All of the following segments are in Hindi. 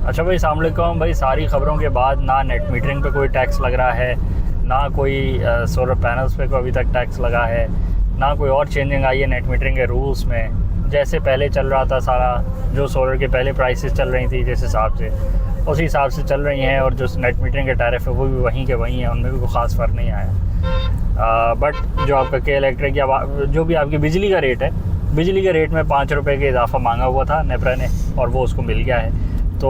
अच्छा भाई, अस्सलाम वालेकुम भाई। सारी ख़बरों के बाद ना नेट मीटरिंग पे कोई टैक्स लग रहा है, ना कोई सोलर पैनल्स पे कोई अभी तक टैक्स लगा है, ना कोई और चेंजिंग आई है नेट मीटरिंग के रूल्स में। जैसे पहले चल रहा था सारा, जो सोलर के पहले प्राइसेस चल रही थी जिस हिसाब से, उसी हिसाब से चल रही हैं। और जो नेट मीटरिंग के टैरिफ है वो भी वहीं के वहीं हैं, उनमें भी कोई ख़ास फ़र्क नहीं आया। बट जो आपका के इलेक्ट्रिक या जो भी आपकी बिजली का रेट है, बिजली के रेट में 5 रुपये का इजाफा मांगा हुआ था नेपरा ने, और वो उसको मिल गया है। तो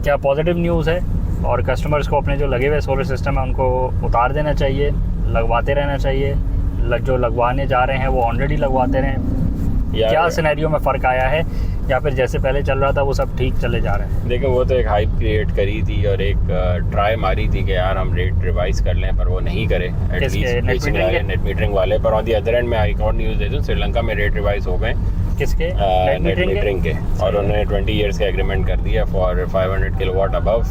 क्या पॉजिटिव न्यूज़ है। और कस्टमर्स को अपने जो लगे हुए सोलर सिस्टम है उनको उतार देना चाहिए, लगवाते रहना चाहिए। जो लगवाने जा रहे हैं वो ऑलरेडी लगवाते रहें। क्या सिनेरियो में फ़र्क आया है, या फिर जैसे पहले चल रहा था वो सब ठीक चले जा रहे हैं? देखो, वो तो एक हाइप क्रिएट करी थी और एक ट्राई मारी थी कि यार हम रेट रिवाइज कर लें, पर वो नहीं करे एटलीस्ट नेट मीटरिंग वाले। पर ऑन दी अदर एंड में एक और न्यूज़ दे दूँ, श्रीलंका में रेट रिवाइज हो गए। किसके? नेट मीटरिंग के। और उन्होंने 20 ईयर्स का एग्रीमेंट कर दिया फॉर 500 किलोवाट अबव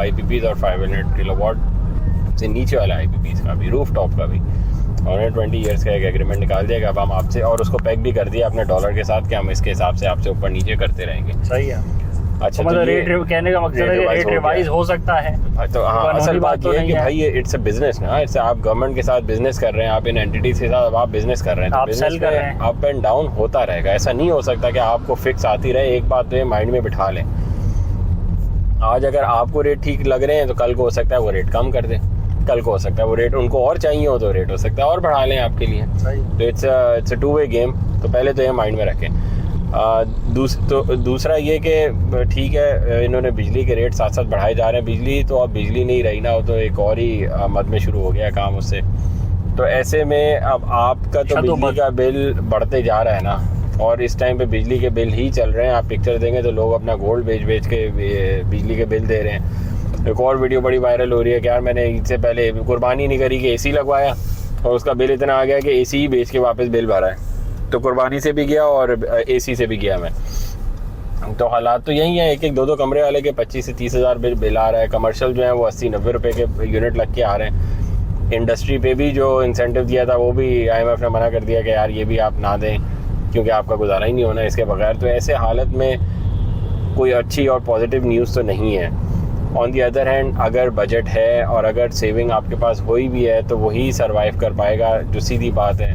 IPPs और 500 किलोवाट से नीचे वाला IPPs का भी, रूफ टॉप का भी। उन्होंने 20 ईयर्स का एक एग्रीमेंट निकाल दिया कि अब हम आपसे, और उसको पैक भी कर दिया अपने डॉलर के साथ कि हम इसके हिसाब से आपसे ऊपर नीचे करते रहेंगे। सही है। अच्छा, तो मतलब रेट कहने का मकसद है कि रेट रिवाइज हो सकता है। तो हाँ, असल बात ये है कि भाई ये इट्स अ बिजनेस ना, इट्स आप गवर्नमेंट के साथ बिजनेस कर रहे हैं, आप इन एंटिटीज के साथ आप बिजनेस कर रहे हैं, आप सेल कर रहे हैं, अप एंड डाउन होता रहेगा। ऐसा नहीं हो सकता कि आपको फिक्स आती रहे। एक बात तो ये माइंड में बिठा लें, आज अगर आपको रेट ठीक लग रहे हैं तो कल को हो सकता है वो रेट कम कर दें, कल को हो सकता है वो रेट उनको और चाहिए हो तो रेट हो सकता है और बढ़ा लें आपके लिए। तो it's a two way game. तो पहले तो ये माइंड में रखें। दूसरा ये कि ठीक है, इन्होंने बिजली के रेट साथ साथ बढ़ाए जा रहे हैं। बिजली तो अब बिजली नहीं रही ना, तो एक और ही मद में शुरू हो गया काम उससे। तो ऐसे में अब आपका तो बिजली का बिल बढ़ते जा रहा है ना, और इस टाइम पे बिजली के बिल ही चल रहे हैं। आप पिक्चर देंगे तो लोग अपना गोल्ड बेच के बिजली के बिल दे रहे हैं। एक और वीडियो बड़ी वायरल हो रही है कि यार मैंने इससे पहले कुर्बानी नहीं करी कि AC लगवाया और उसका बिल इतना आ गया कि AC ही बेच के वापस बिल भरा है। तो कुर्बानी से भी गया और AC से भी गया मैं। तो हालात तो यही है, एक दो कमरे वाले के 25 से 30 हज़ार बिल आ रहा है। कमर्शियल जो है वो 80-90 रुपए के यूनिट लग के आ रहे हैं। इंडस्ट्री पे भी जो इंसेंटिव दिया था वो भी IMF ने मना कर दिया कि यार ये भी आप ना दें, क्योंकि आपका गुजारा ही नहीं होना इसके बगैर। तो ऐसे हालत में कोई अच्छी और पॉजिटिव न्यूज़ तो नहीं है। ऑन दी अदर हैंड, अगर बजट है और अगर सेविंग आपके पास हुई भी है तो वही सर्वाइव कर पाएगा, जो सीधी बात है।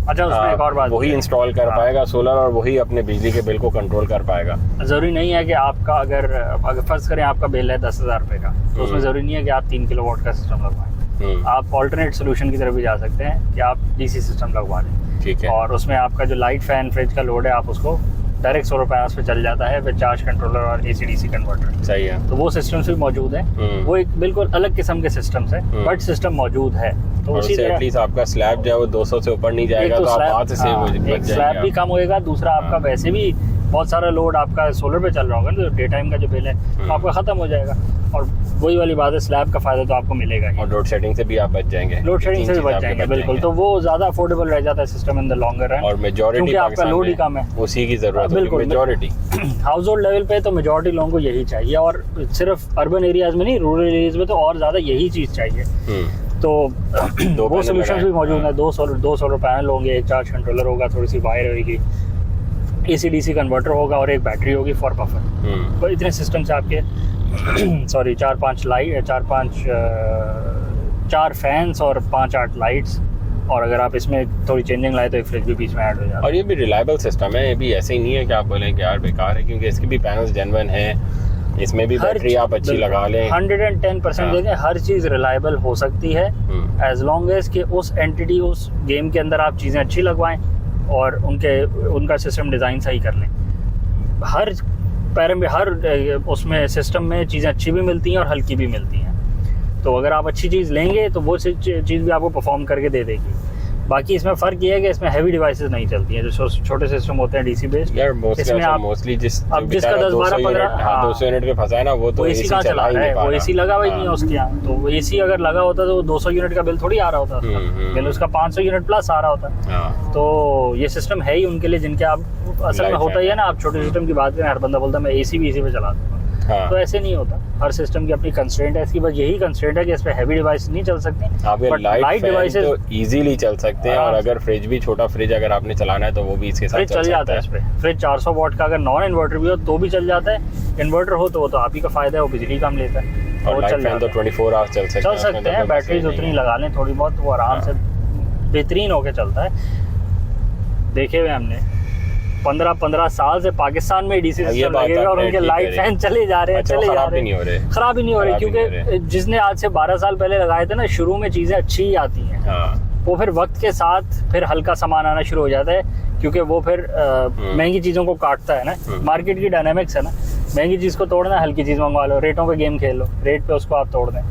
अच्छा, उसमें एक और बात, वही इंस्टॉल कर पाएगा सोलर, और वही अपने बिजली के बिल को कंट्रोल कर पाएगा। ज़रूरी नहीं है कि आपका अगर फर्ज करें आपका बिल है 10,000 रुपये का, तो उसमें ज़रूरी नहीं है कि आप 3 किलोवाट का सिस्टम लगवाएं। आप ऑल्टरनेट सोल्यूशन की तरफ भी जा सकते हैं कि आप DC सिस्टम लगवा लें। ठीक है। और उसमें आपका जो लाइट फैन फ्रिज का लोड है, आप उसको डायरेक्ट सोलर पैनल्स पे चल जाता है विद चार्ज कंट्रोलर और AC-DC कन्वर्टर। सही है। तो वो सिस्टम्स भी मौजूद हैं। वो एक बिल्कुल अलग किस्म के सिस्टम्स हैं, बट सिस्टम मौजूद है। तो उसी तरह एटलीस्ट आपका स्लैब जो है वो 200 से ऊपर नहीं जाएगा, तो आप वहाँ से सेव हो जाएंगे। एक स्लैब भी कम होएगा, दूसरा आपका वैसे भी बहुत सारा लोड आपका सोलर पे चल रहा होगा, तो डे टाइम का जो बिल है आपका ख़त्म हो जाएगा। और वही वाली बात है, स्लैब का फ़ायदा तो आपको मिलेगा ही। और लोड शेडिंग से भी आप बच जाएंगे। लोड शेडिंग से भी बच जाएंगे, बिल्कुल। तो वो ज़्यादा अफोर्डेबल रह जाता है system in the longer run, और मेजॉरिटी क्योंकि आपका लोड ही कम है, उसी की ज़रूरत है। बिल्कुल, मेजॉरिटी हाउस होल्ड लेवल पे तो मेजॉरिटी लोगों को यही चाहिए, और सिर्फ अर्बन एरियाज़ में नहीं, रूरल एरियाज़ में तो और ज़्यादा यही चीज़ चाहिए। तो वो सोल्यूशन भी मौजूद है। दो सोलर पैनल होंगे, एक चार्ज कंट्रोलर होगा, थोड़ी सी वायर होगी, AC-DC कन्वर्टर होगा और एक बैटरी होगी फॉर बफर। तो इतने सिस्टम से आपके सॉरी 4-5 लाइट, 4 फैंस और 5-8 लाइट्स, और अगर आप इसमें थोड़ी चेंजिंग लाए तो एक फ्रिज भी बीच में ऐड हो जाता है। और ये भी रिलायबल सिस्टम है, ये भी ऐसे ही नहीं है कि आप बोलें कि यार बेकार है, क्योंकि इसके भी पैनल्स जेन्युइन हैं, इसमें भी बैटरी आप अच्छी लगा लें। 110% देंगे, हर चीज़ रिलायबल हो सकती है एज लॉन्ग एज कि उस एंटिटी, उस गेम के अंदर आप चीज़ें अच्छी लगवाएं और उनका सिस्टम डिज़ाइन सही कर लें। हर उसमें सिस्टम में चीज़ें अच्छी भी मिलती हैं और हल्की भी मिलती हैं। तो अगर आप अच्छी चीज़ लेंगे तो वो चीज़ भी आपको परफॉर्म करके दे देगी। बाकी इसमें फ़र्क ये है कि इसमें हैवी डिवाइसेस नहीं चलती हैं, जो छोटे सिस्टम होते हैं DC बेस्ड। इसमें आप मोस्टली जिसका 10-12-15 200 यूनिट पे फंसा है ना, वो तो AC का चला रहा है, वो AC लगा हुआ ही नहीं है उसके यहाँ। तो AC अगर लगा होता तो 200 यूनिट का बिल थोड़ी आ रहा होता, बिल उसका 500 यूनिट प्लस आ रहा होता। तो ये सिस्टम है ही उनके लिए जिनके आप असल में होता ही है ना, आप छोटे सिस्टम की बात करें, हर बंदा बोलता है मैं AC भी इसी पे चलाता हूँ, हाँ। तो ऐसे नहीं होता, हर सिस्टम की अपनी कंस्ट्रेंट है। इसकी बस यही कंस्ट्रेंट है कि इस पे हैवी डिवाइस नहीं चल सकती, आपके लाइट डिवाइसेस तो इजीली चल सकते हैं। और अगर फ्रिज भी, छोटा फ्रिज अगर आपने चलाना है तो वो भी इसके साथ चल जाता है। इस पे फ्रिज 400 वॉट का अगर नॉन इन्वर्टर भी हो तो भी चल जाता है। इन्वर्टर हो तो वो तो आप ही का फायदा है, वो बिजली कम लेता है और लाइट फैन तो 24 आवर्स चल सकते हैं। बैटरीज उतनी लगा लें थोड़ी बहुत, वो आराम से बेहतरीन होके चलता है। देखे हुए हमने 15 साल से पाकिस्तान में डीसी सिस्टम लगे हुए और उनके लाइट फैन चले जा रहे हैं, चले जा रहे हैं, खराब ही नहीं हो रहे, क्योंकि जिसने आज से 12 साल पहले लगाए थे ना, शुरू में चीजें अच्छी ही आती हैं, वो फिर वक्त के साथ फिर हल्का सामान आना शुरू हो जाता है, क्योंकि वो फिर महंगी चीजों को काटता है ना। मार्केट की डायनामिक्स है ना, महंगी चीज को तोड़ना, हल्की चीज मंगवा लो, रेटों पे गेम खेल लो, रेट पे उसको आप तोड़ दें।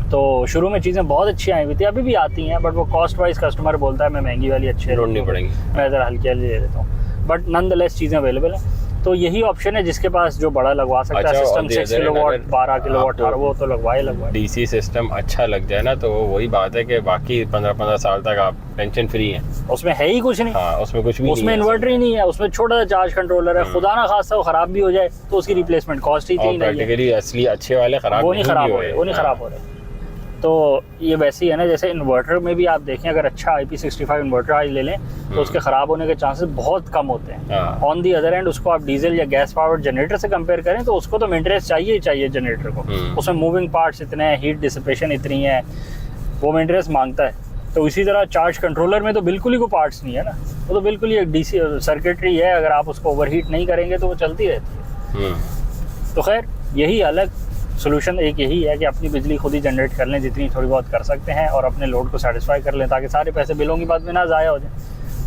तो शुरू में चीज़ें बहुत अच्छी आई हुई थी, अभी भी आती हैं, बट वो कॉस्ट वाइज कस्टमर बोलता है मैं महंगी वाली अच्छी ढूंढनी पड़ेगी, मैं ज़रा हल्की वाली ले लेता हूँ, बट नन द लेस चीज़ें अवेलेबल हैं। तो यही ऑप्शन है जिसके पास जो बड़ा लगवा सकता है सिस्टम, 6 किलोवाट 12 किलोवाट वो तो लगवाए। डीसी सिस्टम अच्छा लग जाए ना, तो वही बात है कि बाकी 15 साल तक आप टेंशन फ्री हैं। उसमें है ही कुछ नहीं। हाँ, उसमें कुछ भी उसमें इन्वर्टर ही नहीं है, उसमें छोटा सा चार्ज कंट्रोलर है, खुदा ना खासा वो खराब भी हो जाए तो उसकी रिप्लेसमेंट कॉस्ट ही नहीं है। असली अच्छे वाले खराब वो नहीं खराब हो रहे। तो ये वैसे ही है ना, जैसे इन्वर्टर में भी आप देखें, अगर अच्छा IP65 इन्वर्टर आज ले लें तो उसके ख़राब होने के चांसेस बहुत कम होते हैं। ऑन दी अदर एंड उसको आप डीजल या गैस पावर्ड जनरेटर से कंपेयर करें तो उसको तो मेंटेनेंस चाहिए ही चाहिए जनरेटर को। उसमें मूविंग पार्ट्स इतने हैं, हीट डिसिपेशन इतनी है, वो मेंटेनेंस मांगता है। तो इसी तरह चार्ज कंट्रोलर में तो बिल्कुल ही कोई पार्ट्स नहीं है ना, वो तो बिल्कुल ही एक डीसी सर्किटरी है, अगर आप उसको ओवरहीट नहीं करेंगे तो वो चलती रहती है। तो खैर यही अलग सोल्यूशन एक यही है कि अपनी बिजली खुद ही जनरेट कर लें, जितनी थोड़ी बहुत कर सकते हैं, और अपने लोड को सेटिस्फाई कर लें, ताकि सारे पैसे बिलों की बात में ना ज़ाया हो जाए,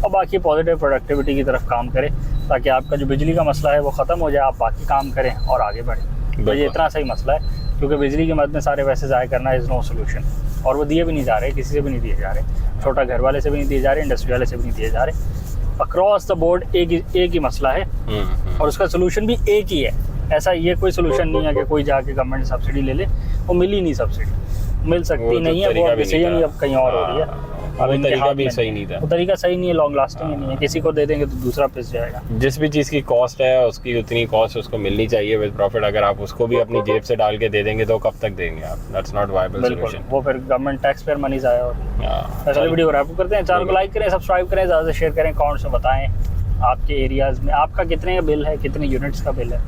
और बाकी पॉजिटिव प्रोडक्टिविटी की तरफ काम करें, ताकि आपका जो बिजली का मसला है वो ख़त्म हो जाए, आप बाकी काम करें और आगे बढ़ें। तो ये इतना सही मसला है, क्योंकि बिजली की मद में सारे पैसे ज़ाया करना इज़ नो सोल्यूशन, और वो दिए भी नहीं जा रहे, किसी से भी नहीं दिए जा रहे, छोटा घर वाले से भी नहीं दिए जा रहे, इंडस्ट्री वाले से भी नहीं दिए जा रहे। अक्रॉस द बोर्ड एक ही मसला है, और उसका सोल्यूशन भी एक ही है। ऐसा ये कोई सोल्यूशन नहीं है कि कोई जाके गवर्नमेंट सब्सिडी ले ले, वो मिली नहीं, सब्सिडी मिल सकती नहीं है, वो डिसीजन ही अब कहीं और हो रही है। अब तरीका भी सही नहीं था, वो तरीका सही नहीं है, लॉन्ग लास्टिंग नहीं है, किसी को दे देंगे तो दूसरा पिस जाएगा। जिस भी चीज़ की कॉस्ट है उसकी उतनी कॉस्ट उसको मिलनी चाहिए विद प्रॉफिट। अगर आप उसको भी अपनी जेब से डाल के दे देंगे तो कब तक देंगे आप? That's not viable solution. वो फिर गवर्नमेंट टैक्स पेयर मनी जाए। और चलिए वीडियो को रैप करते हैं। चैनल को लाइक करें, सब्सक्राइब करें, ज़्यादा से शेयर करें, कमेंट्स में बताएं आपके एरियाज़ में आपका कितने का बिल है, कितने यूनिट्स का बिल है।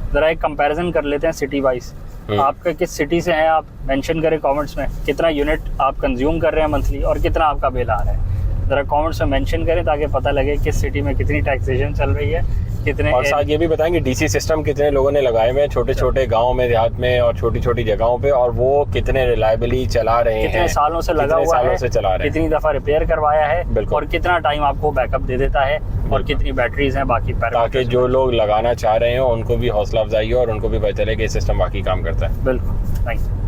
ज़रा एक कंपैरिजन कर लेते हैं सिटी वाइज, आपका किस सिटी से है, आप मेंशन करें कमेंट्स में कितना यूनिट आप कंज्यूम कर रहे हैं मंथली और कितना आपका बिल आ रहा है। ज़रा कमेंट्स में मेंशन करें ताकि पता लगे किस सिटी में कितनी टैक्सेशन चल रही है, कितने। और साथ ये भी बताएंगे डीसी सिस्टम कितने लोगों ने लगाए हुए हैं छोटे छोटे गाँव में, देहात में और छोटी छोटी जगहों पे, और वो कितने रिलायबली चला रहे हैं, कितने सालों से लगा हुआ है, चला रहे हैं, कितनी दफ़ा रिपेयर करवाया है, और कितना टाइम आपको बैकअप दे देता है, और कितनी बैटरीज हैं बाकी, ताकि जो लोग लगाना चाह रहे हैं उनको भी हौसला अफजाई हो और उनको भी पता चले कि ये सिस्टम बाकी काम करता है। बिल्कुल, थैंक यू।